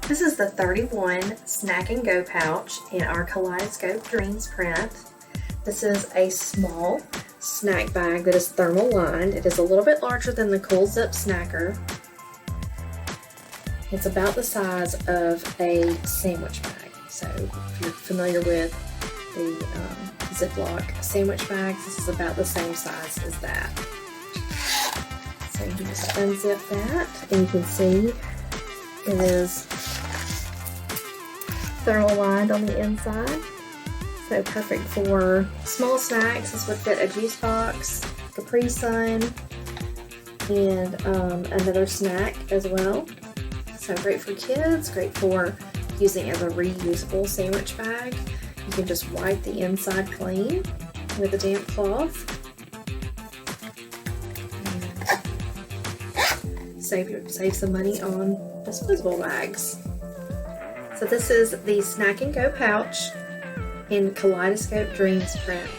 This is the 31 Snack and Go pouch in our Kaleidoscope Dreams print. This is a small snack bag that is thermal lined. It is a little bit larger than the Cool Zip Snacker. It's about the size of a sandwich bag. So if you're familiar with the Ziploc sandwich bags, this is about the same size as that. So you just unzip that and you can see it is thermal lined on the inside. So perfect for small snacks. This would fit a juice box, Capri Sun, and another snack as well. So great for kids, great for using as a reusable sandwich bag. You can just wipe the inside clean with a damp cloth. Save some money on disposable bags. So this is the Snack and Go pouch in Kaleidoscope Dreams print.